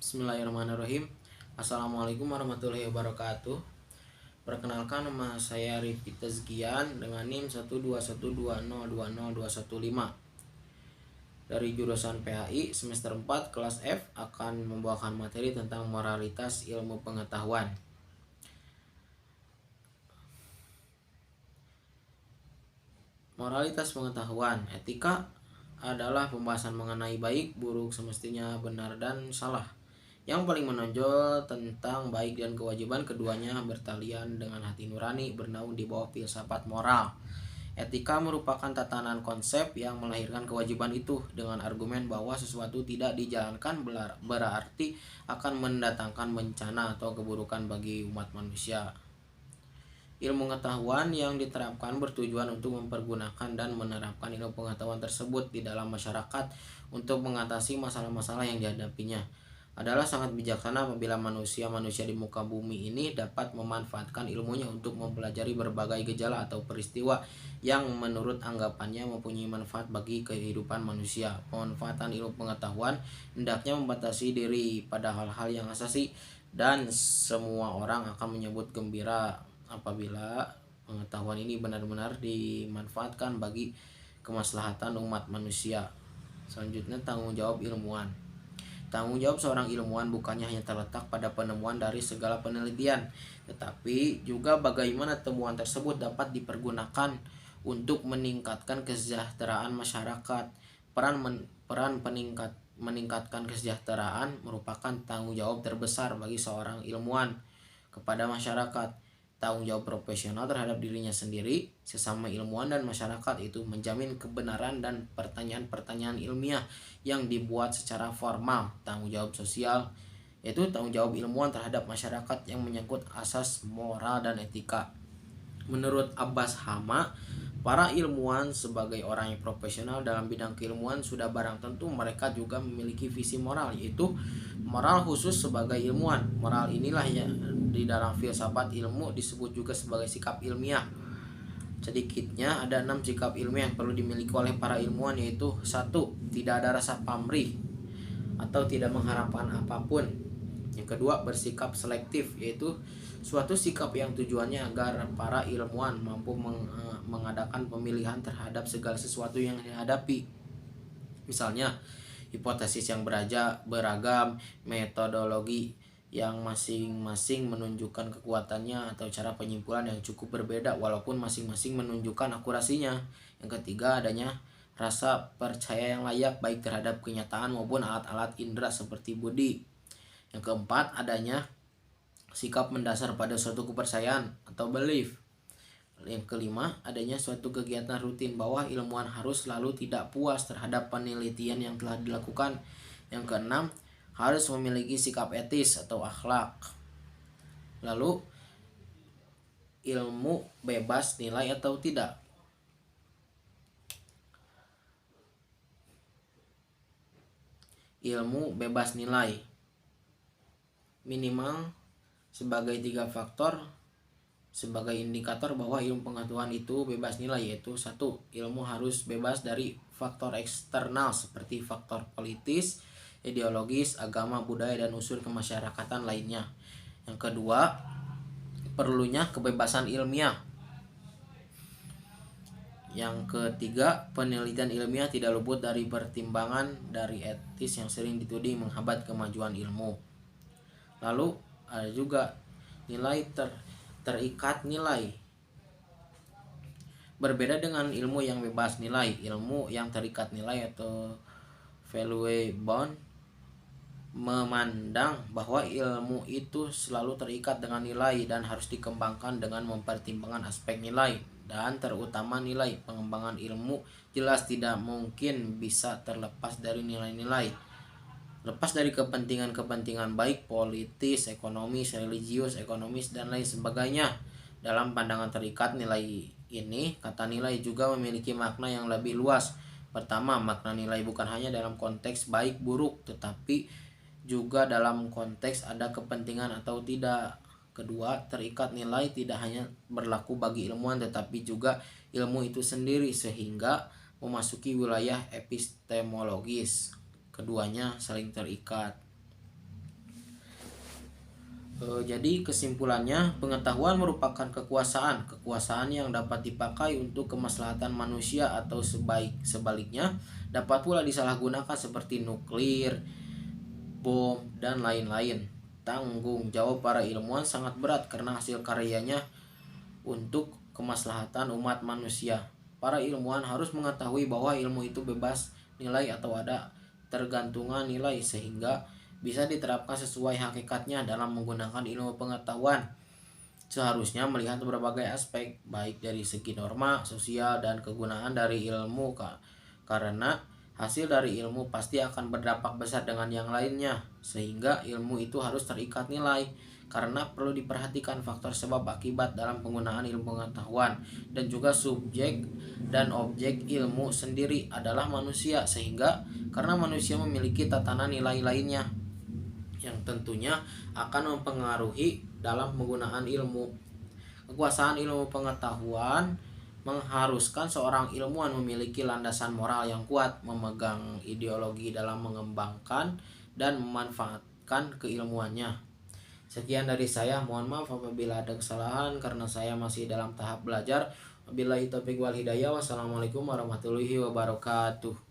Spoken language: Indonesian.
Bismillahirrahmanirrahim. Assalamualaikum warahmatullahi wabarakatuh. Perkenalkan, nama saya Rifki Tazkian dengan NIM 12120202115 dari jurusan PHI semester 4 kelas F, akan membawakan materi tentang moralitas ilmu pengetahuan. Moralitas pengetahuan. Etika adalah pembahasan mengenai baik, buruk, semestinya, benar, dan salah. Yang paling menonjol tentang baik dan kewajiban keduanya bertalian dengan hati nurani, bernaung di bawah filsafat moral. Etika merupakan tatanan konsep yang melahirkan kewajiban itu dengan argumen bahwa sesuatu tidak dijalankan berarti akan mendatangkan bencana atau keburukan bagi umat manusia. Ilmu pengetahuan yang diterapkan bertujuan untuk mempergunakan dan menerapkan ilmu pengetahuan tersebut di dalam masyarakat untuk mengatasi masalah-masalah yang dihadapinya. Adalah sangat bijaksana apabila manusia di muka bumi ini dapat memanfaatkan ilmunya untuk mempelajari berbagai gejala atau peristiwa yang menurut anggapannya mempunyai manfaat bagi kehidupan manusia. Pemanfaatan ilmu pengetahuan hendaknya membatasi diri pada hal-hal yang asasi, dan semua orang akan menyebut gembira apabila pengetahuan ini benar-benar dimanfaatkan bagi kemaslahatan umat manusia. Selanjutnya, tanggung jawab ilmuwan. Tanggung jawab seorang ilmuwan bukannya hanya terletak pada penemuan dari segala penelitian, tetapi juga bagaimana temuan tersebut dapat dipergunakan untuk meningkatkan kesejahteraan masyarakat. Meningkatkan kesejahteraan merupakan tanggung jawab terbesar bagi seorang ilmuwan kepada masyarakat. Tanggung jawab profesional terhadap dirinya sendiri, sesama ilmuwan, dan masyarakat itu menjamin kebenaran dan pertanyaan-pertanyaan ilmiah yang dibuat secara formal. Tanggung jawab sosial yaitu tanggung jawab ilmuwan terhadap masyarakat yang menyangkut asas moral dan etika. Menurut Abbas Hama, para ilmuwan sebagai orang yang profesional dalam bidang keilmuan sudah barang tentu mereka juga memiliki visi moral, yaitu moral khusus sebagai ilmuwan. Moral inilah yang di dalam filsafat ilmu disebut juga sebagai sikap ilmiah. Sedikitnya ada 6 sikap ilmiah yang perlu dimiliki oleh para ilmuwan, yaitu 1. Tidak ada rasa pamrih atau tidak mengharapkan apapun. Yang kedua, bersikap selektif, yaitu suatu sikap yang tujuannya agar para ilmuwan mampu mengadakan pemilihan terhadap segala sesuatu yang dihadapi. Misalnya, hipotesis yang beragam, metodologi yang masing-masing menunjukkan kekuatannya, atau cara penyimpulan yang cukup berbeda walaupun masing-masing menunjukkan akurasinya. Yang ketiga, adanya rasa percaya yang layak baik terhadap kenyataan maupun alat-alat indera seperti budi. Yang keempat, adanya sikap mendasar pada suatu kepercayaan atau belief. Yang kelima, adanya suatu kegiatan rutin bahwa ilmuwan harus selalu tidak puas terhadap penelitian yang telah dilakukan. Yang keenam, harus memiliki sikap etis atau akhlak. Lalu, ilmu bebas nilai atau tidak? Ilmu bebas nilai minimal sebagai 3 faktor sebagai indikator bahwa ilmu pengetahuan itu bebas nilai, yaitu 1. Ilmu harus bebas dari faktor eksternal seperti faktor politis, ideologis, agama, budaya, dan unsur kemasyarakatan lainnya. Yang kedua, perlunya kebebasan ilmiah. Yang ketiga, penelitian ilmiah tidak luput dari pertimbangan dari etis yang sering dituding menghambat kemajuan ilmu. Lalu ada juga nilai terikat nilai. Berbeda dengan ilmu yang bebas nilai, ilmu yang terikat nilai atau value bound memandang bahwa ilmu itu selalu terikat dengan nilai dan harus dikembangkan dengan mempertimbangkan aspek nilai, dan terutama nilai. Pengembangan ilmu jelas tidak mungkin bisa terlepas dari nilai-nilai. Lepas dari kepentingan-kepentingan baik politis, ekonomis, religius, ekonomis, dan lain sebagainya. Dalam pandangan terikat nilai ini, kata nilai juga memiliki makna yang lebih luas. Pertama, makna nilai bukan hanya dalam konteks baik buruk, tetapi juga dalam konteks ada kepentingan atau tidak. Kedua, terikat nilai tidak hanya berlaku bagi ilmuwan tetapi juga ilmu itu sendiri, sehingga memasuki wilayah epistemologis. Keduanya saling terikat. Jadi kesimpulannya, pengetahuan merupakan kekuasaan. Kekuasaan yang dapat dipakai untuk kemaslahatan manusia atau sebaliknya dapat pula disalahgunakan seperti nuklir, bom, dan lain-lain. Tanggung jawab para ilmuwan sangat berat karena hasil karyanya untuk kemaslahatan umat manusia. Para ilmuwan harus mengetahui bahwa ilmu itu bebas nilai atau ada tergantungan nilai sehingga bisa diterapkan sesuai hakikatnya dalam menggunakan ilmu pengetahuan. Seharusnya melihat berbagai aspek baik dari segi norma, sosial, dan kegunaan dari ilmu karena hasil dari ilmu pasti akan berdampak besar dengan yang lainnya, sehingga ilmu itu harus terikat nilai karena perlu diperhatikan faktor sebab akibat dalam penggunaan ilmu pengetahuan, dan juga subjek dan objek ilmu sendiri adalah manusia, sehingga karena manusia memiliki tatanan nilai lainnya yang tentunya akan mempengaruhi dalam penggunaan ilmu. Kekuasaan ilmu pengetahuan mengharuskan seorang ilmuwan memiliki landasan moral yang kuat, memegang ideologi dalam mengembangkan dan memanfaatkan keilmuannya. Sekian dari saya, mohon maaf apabila ada kesalahan karena saya masih dalam tahap belajar. Wabillahi taufiq wal hidayah. Wassalamualaikum warahmatullahi wabarakatuh.